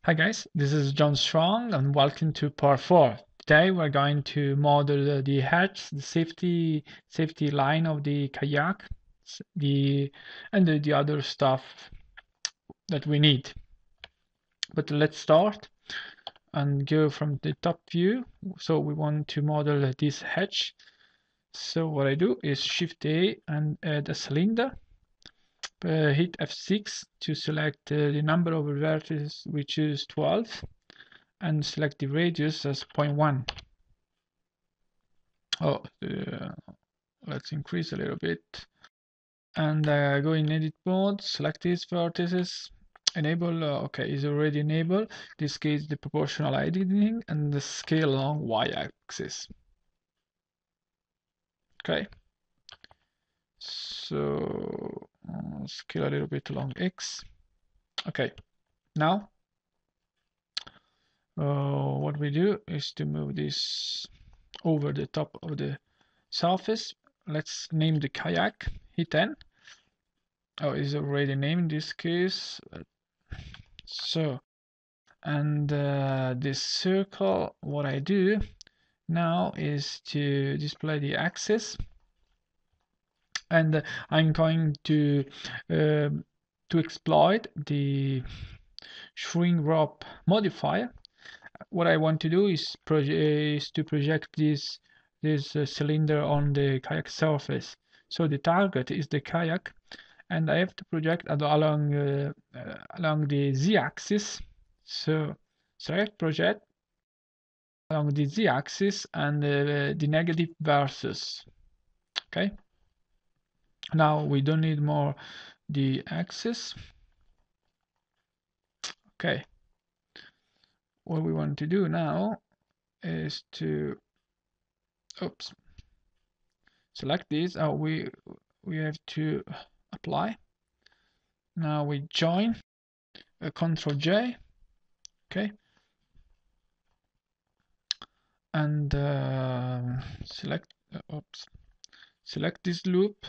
Hi guys, this is John Strong and welcome to part 4. Today we're going to model the hatch, the safety line of the kayak, the other stuff that we need. But let's start and go from the top view. So we want to model this hatch. So what I do is Shift A and add a cylinder. Hit F6 to select the number of vertices, which is 12. And select the radius as 0.1. Oh, let's increase a little bit. And go in edit mode, select these vertices, enable, okay, is already enabled. In this case, the proportional editing and the scale along y-axis. Okay. So scale a little bit along x. Okay. Now, what we do is to move this over the top of the surface. Let's name the kayak, hit N. Oh, it's already named in this case. So, and this circle, what I do now is to display the axis. And I'm going to exploit the shrink wrap modifier. What I want to do is to project this cylinder on the kayak surface. So the target is the kayak, and I have to project along the z-axis. So select project along the z-axis and the negative versus. Okay. Now we don't need more the axis. Okay. What we want to do now is to select this. Oh, we have to apply. Now we join, Control J, okay, and select this loop,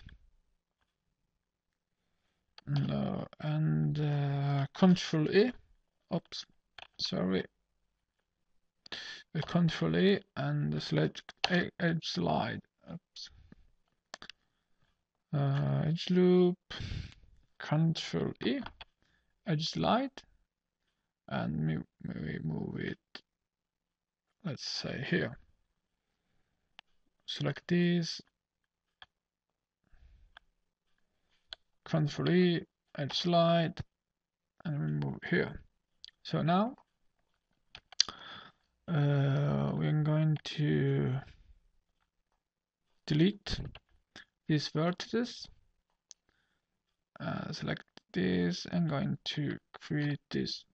and Control E. Control E and select edge slide. Edge loop, Control E, edge slide, and maybe move it, let's say here. Select this, Control E, edge slide, and we move here. So now we're going to delete these vertices. Select this. I'm going to create these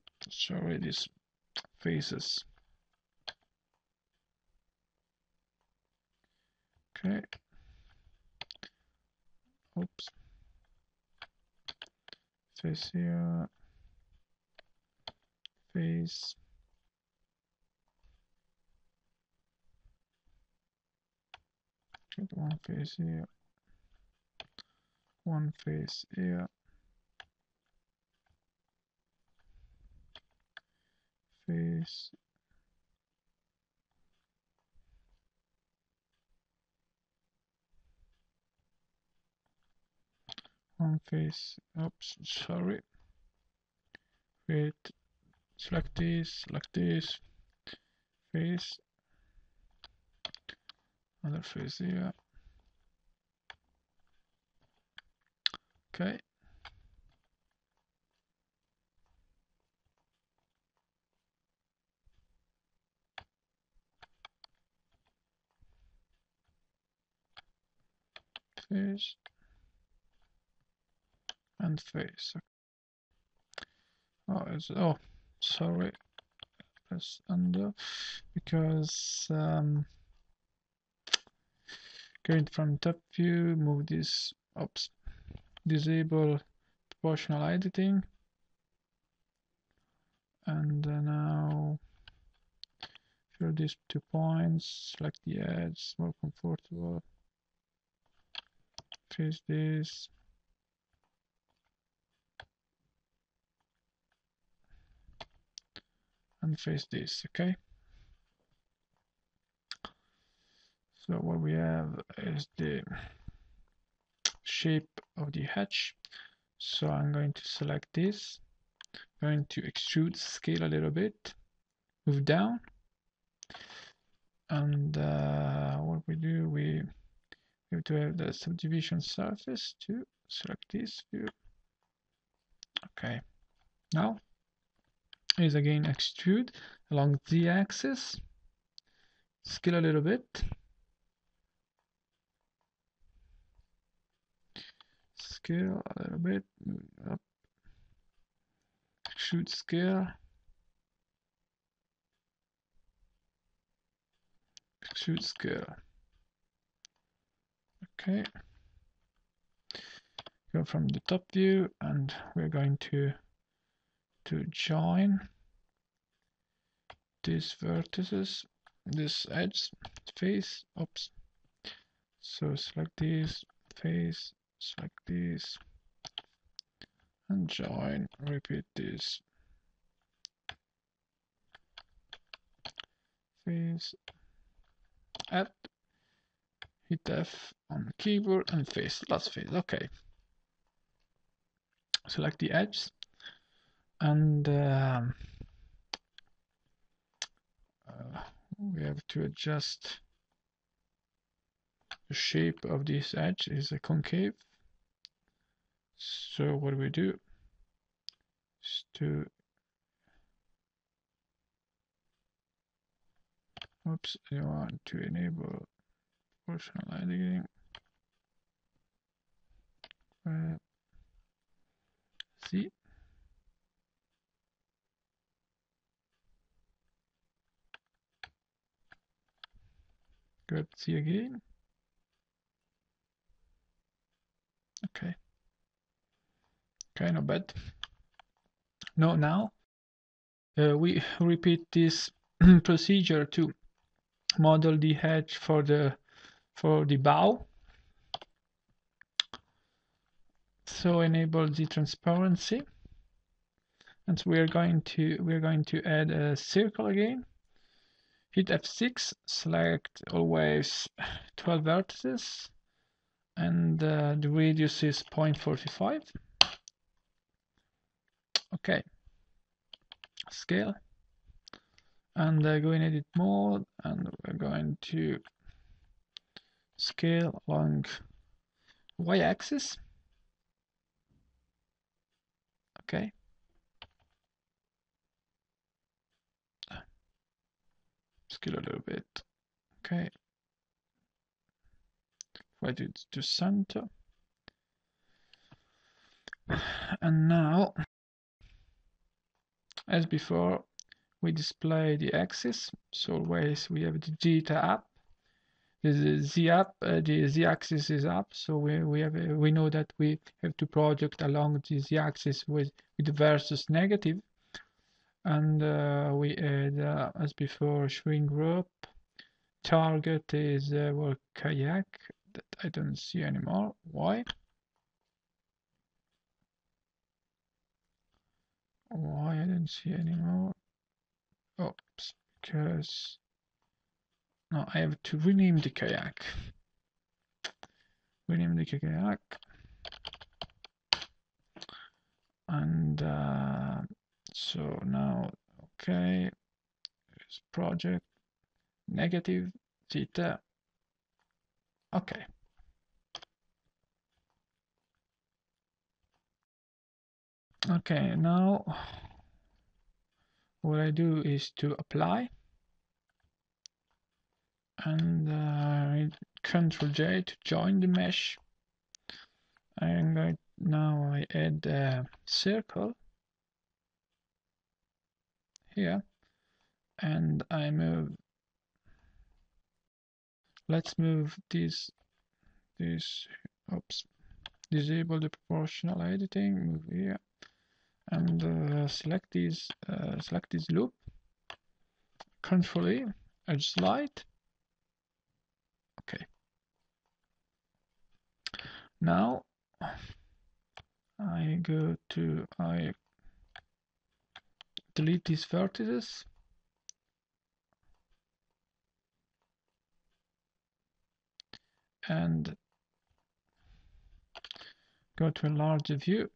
faces. Okay. Oops. Face here. Face. Get one face here. One face here. Face. One face. Oops, sorry. Wait. Select this. Face. Another face here. Okay. Face and face. Oh, sorry. Press undo because going from top view, move this. Oops. Disable proportional editing, and now fill these 2 points. Select the edge, more comfortable. Face this. and face this. Okay, so what we have is the shape of the hatch. So I'm going to select this, going to extrude scale a little bit, move down, and what we do, we have to have the subdivision surface to select this view. Okay, now is again extrude along the axis, scale a little bit, scale a little bit, move up, extrude scale, extrude scale. Okay, go from the top view, and we're going to join these vertices, this edge, face, oops. So select this, face, select this, and join, repeat this, face, add, hit F on the keyboard, and face, last face. Okay. Select the edge, and we have to adjust the shape of this edge is a concave. So what we do is to oops, I want to enable proportional editing. See, grab C again. Okay, not bad. No, now we repeat this procedure to model the edge for the bow. So enable the transparency, and we're going to add a circle again. Hit F6, select always 12 vertices, and the radius is 0.45. Okay, scale, and go in edit mode, and we're going to scale along y-axis. Okay, scale a little bit. Okay, right to center, and now, as before, we display the axis. So always we have the zeta up. The z-axis is up, so we know that we have to project along the z-axis with the versus negative, and we add as before shrink rope. Target is well, kayak that I don't see anymore. Why? Why I don't see anymore? Oops, because no, I have to rename the kayak. Rename the kayak, and so now, okay, it's project negative theta. Okay. Okay, now what I do is to apply, and Ctrl J to join the mesh. I'm going now I add a circle here, and I move. Let's move this. Oops. Disable the proportional editing. Move here, and select this loop. Ctrl E, edge slide. Okay. Now I delete these vertices, and go to a larger view.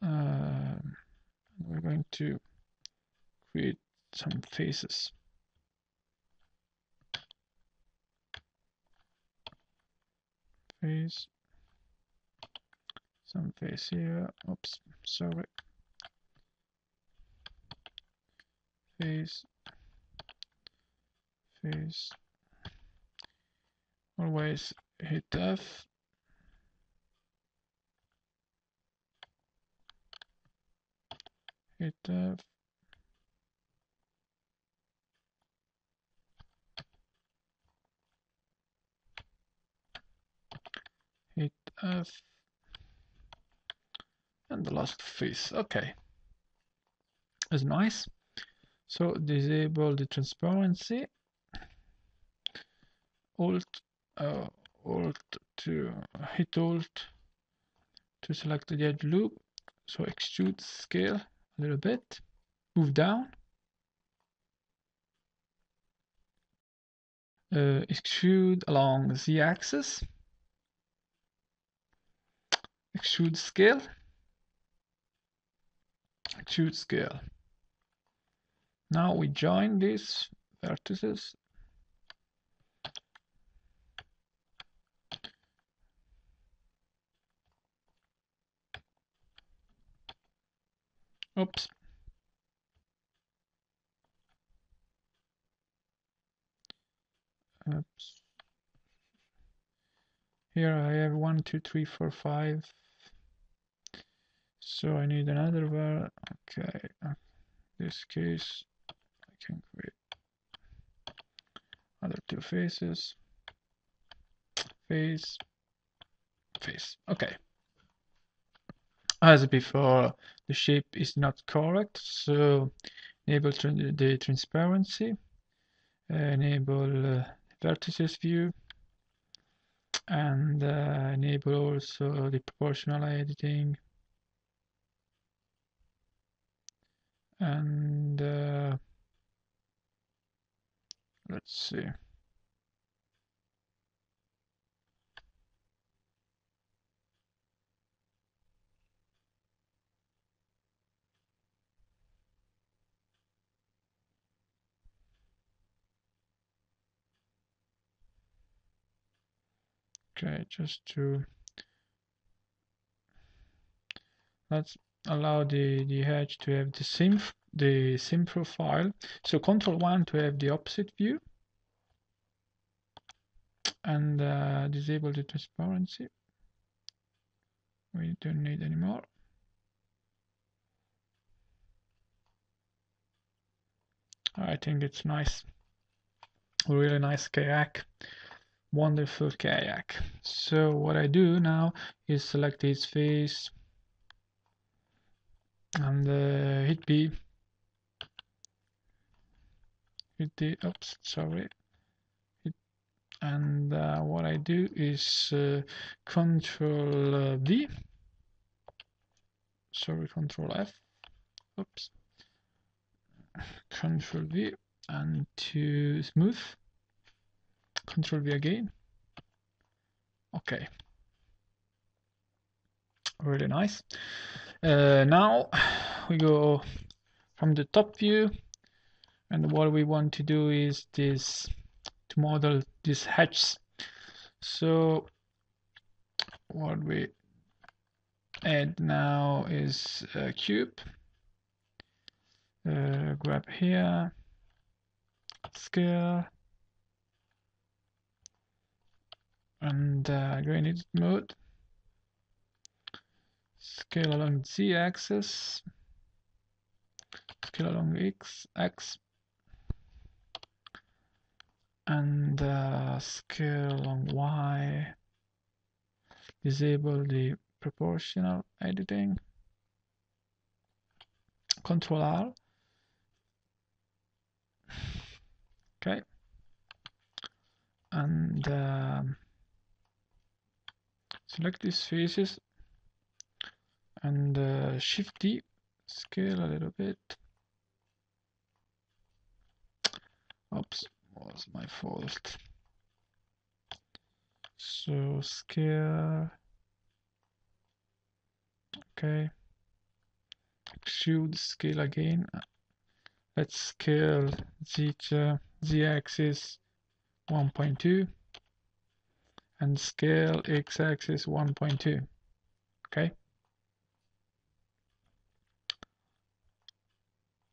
We're going to create some faces. Face, some face here. Oops, sorry. Face, face. Always hit F. Hit F. Hit F. And the last face. Okay. That's nice. So disable the transparency. Alt to hit Alt to select the edge loop. So extrude scale a little bit. Move down. Extrude along Z-axis. Extrude scale. Extrude scale. Now we join these vertices. Oops. Oops. Here I have 1, 2, 3, 4, 5. So I need another var. Okay. In this case, I can create other two faces. Face. Face. Okay. As before, the shape is not correct, so enable the transparency, enable vertices view, and enable also the proportional editing, and let's see. Okay, just to let's allow the hedge to have the same profile. So Control-1 to have the opposite view, and disable the transparency. We don't need anymore. I think it's nice, a really nice kayak, wonderful kayak. So what I do now is select his face and hit B. Hit the, oops, sorry. And what I do is Control V. Sorry, Control F. Oops. Control V, and to smooth. Control V again. Okay. Really nice. Now we go from the top view, and what we want to do is this, to model this hatch. So what we add now is a cube. Grab here, scale, and gradient mode. Scale along Z-axis, scale along X, and scale along Y. Disable the proportional editing. Control R. Okay. And select these faces and Shift D, scale a little bit. Oops, was my fault. So scale, okay, extrude scale again. Let's scale z-axis 1.2 and scale x-axis 1.2. Okay.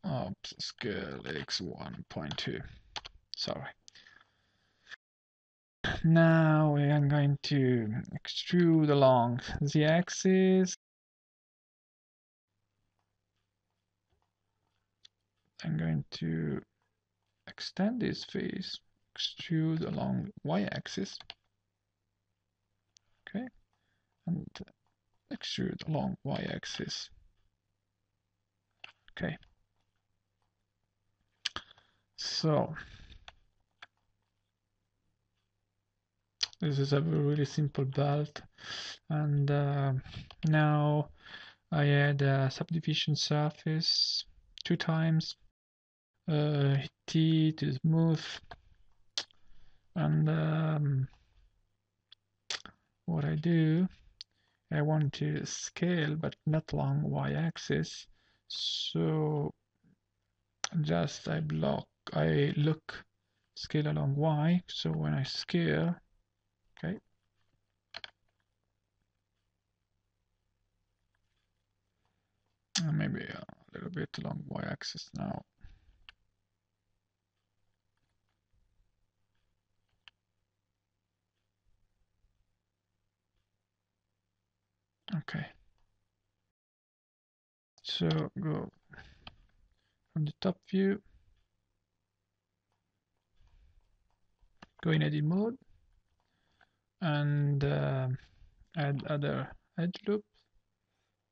Oops, scale x 1.2. Sorry. Now we are going to extrude along the axis. I'm going to extend this face, extrude along y-axis. Okay, and extrude along y-axis. Okay. So this is a really simple belt, and now I add a subdivision surface 2 times, T to smooth, and what I do, I want to scale but not along y-axis, so just I look scale along y, so when I scale, okay, maybe a little bit along y-axis now. Okay, so go from the top view, go in edit mode, and add other edge loop,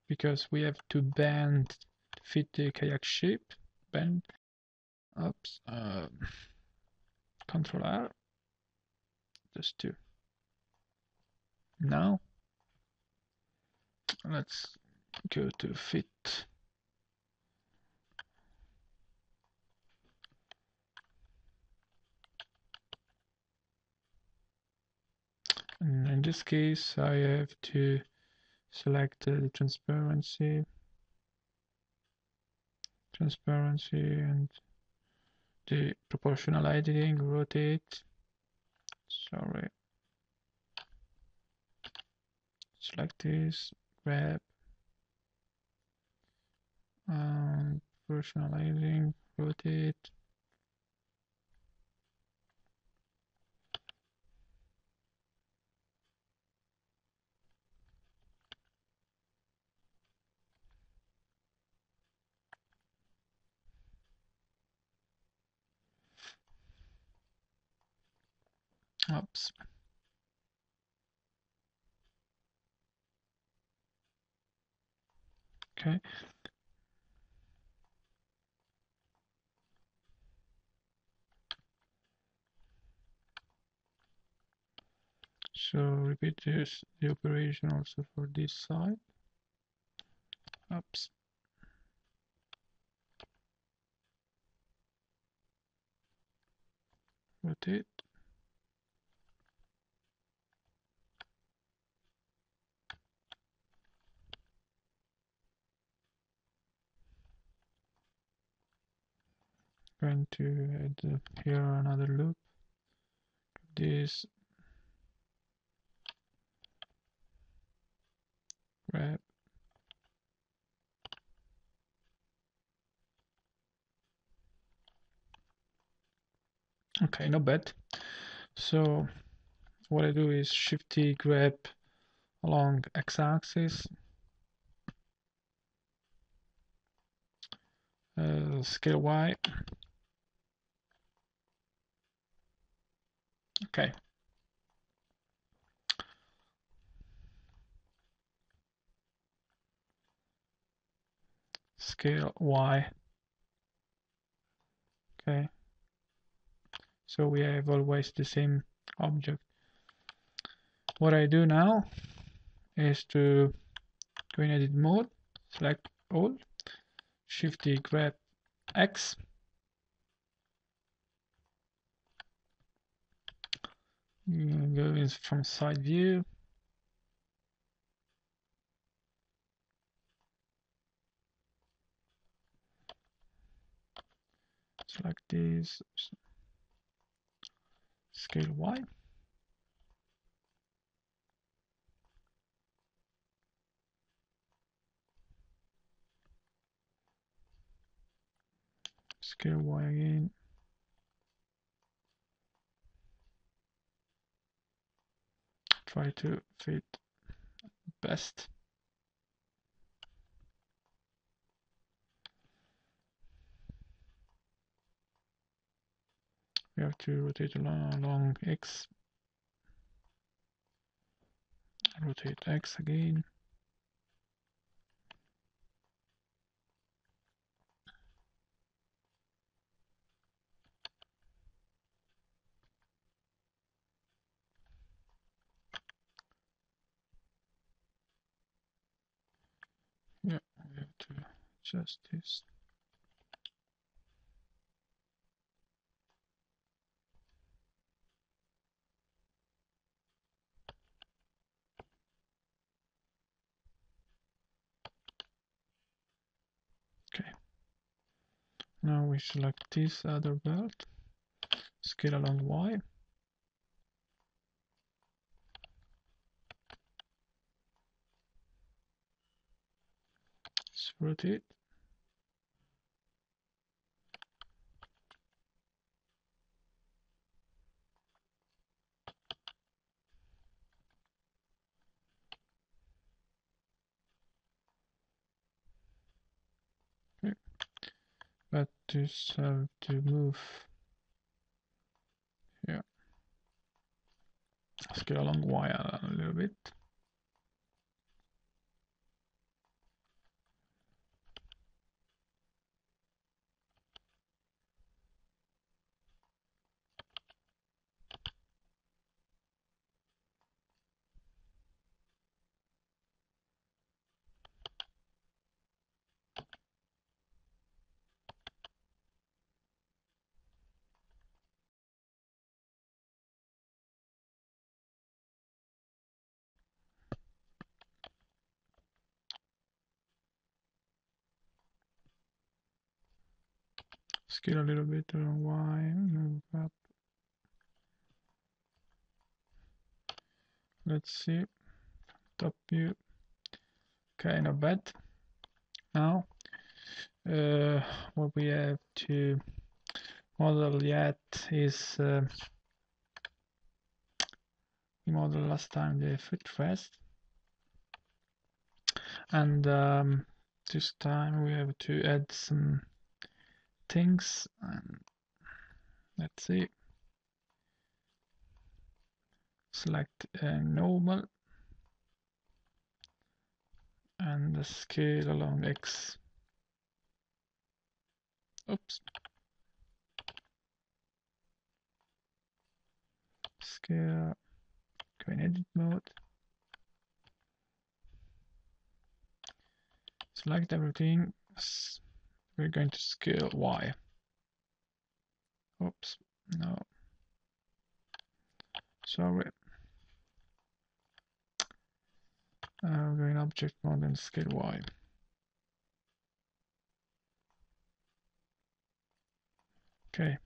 because we have to bend to fit the kayak shape. Bend, oops, Control R, just to. Now let's go to fit. And in this case, I have to select the transparency, and the proportional editing, rotate. Sorry. Select this, grab, proportional editing, rotate. Oops. Okay. So repeat the operation also for this side. Oops. Rotate. Going to add here another loop. This, grab. Okay, not bad. So what I do is Shift T, grab along x-axis, scale y. Okay. Scale y. Okay. So we have always the same object. What I do now is to go in edit mode, select all, Shift D, grab X, Go in from side view. Select this, scale Y. Scale Y again. Try to fit best. We have to rotate along X. Rotate X again. Yeah, we have to adjust this. Okay. Now we select this other belt, scale along Y. Let's rotate. Okay. But this have to move here. Scale along Y a little bit. Scale a little bit along Y, move up. Let's see, top view. Okay, not bad. Now, what we have to model yet is we modeled last time the footrest, and this time we have to add some things. And let's see. Select normal and the scale along X. Oops. Scale, go in edit mode. Select everything. We're going to scale Y. Oops, no. Sorry. We're in object mode and scale Y. Okay.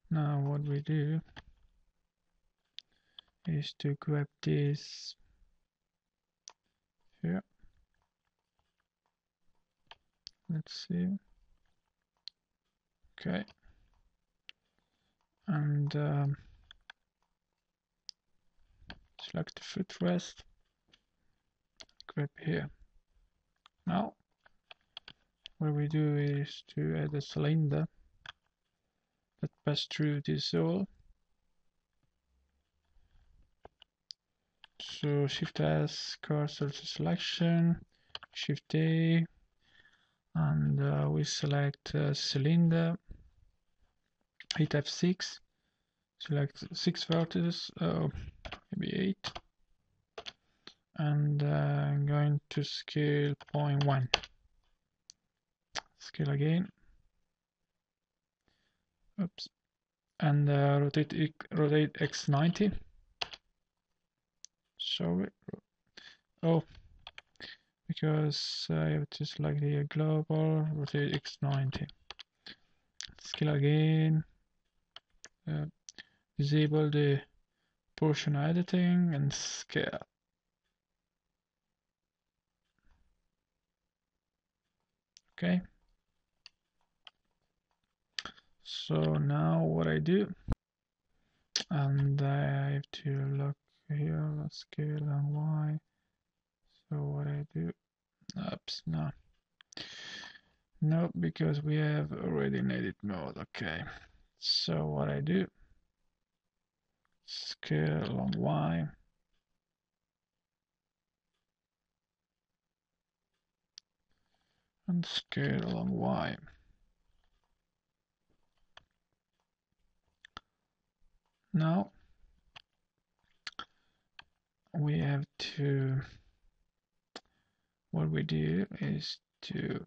Now what we do is to grab this here. Let's see. Okay. And select the footrest. Grab here. Now what we do is to add a cylinder that passes through this hole. So Shift S, cursor to selection, Shift A, and we select cylinder, hit F6, select 6 vertices, maybe 8, and I'm going to scale 0.1. Scale again. Oops. and rotate X 90. Sorry. Oh, because I have to select the global, rotate X 90. Scale again. Disable the portion editing and scale. Okay. So now what I do, and I have to look here, scale and Y. So what I do, oops, no, because we have already in edit mode. Okay. So what I do, scale along Y. And scale along Y. Now we have to, what we do is to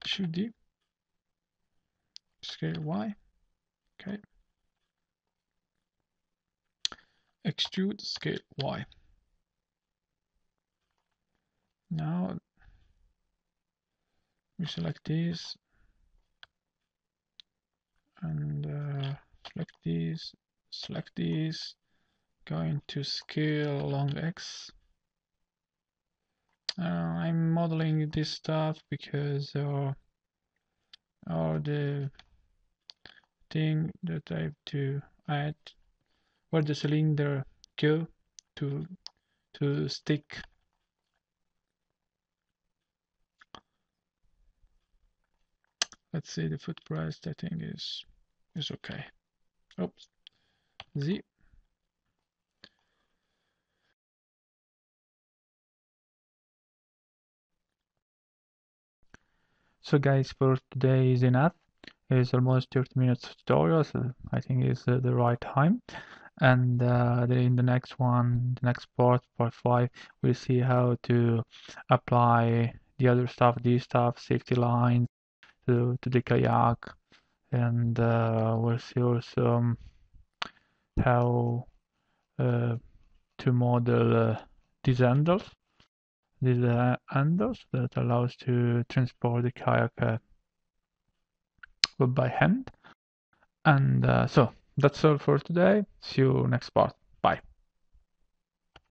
Shift D, scale Y, okay, extrude, scale Y. Now we select this and select these, going to scale along X. I'm modeling this stuff because the thing that I have to add where the cylinder go to stick. Let's see, the footprest I think is okay. Oops, Z. So guys, for today is enough. It's almost 30 minutes tutorial, so I think it's the right time. And in the next one, the next part 5, we'll see how to apply the other stuff, these stuff, safety lines to the kayak, and we'll see also how to model these handles that allows to transport the kayak by hand. And so that's all for today. See you next part.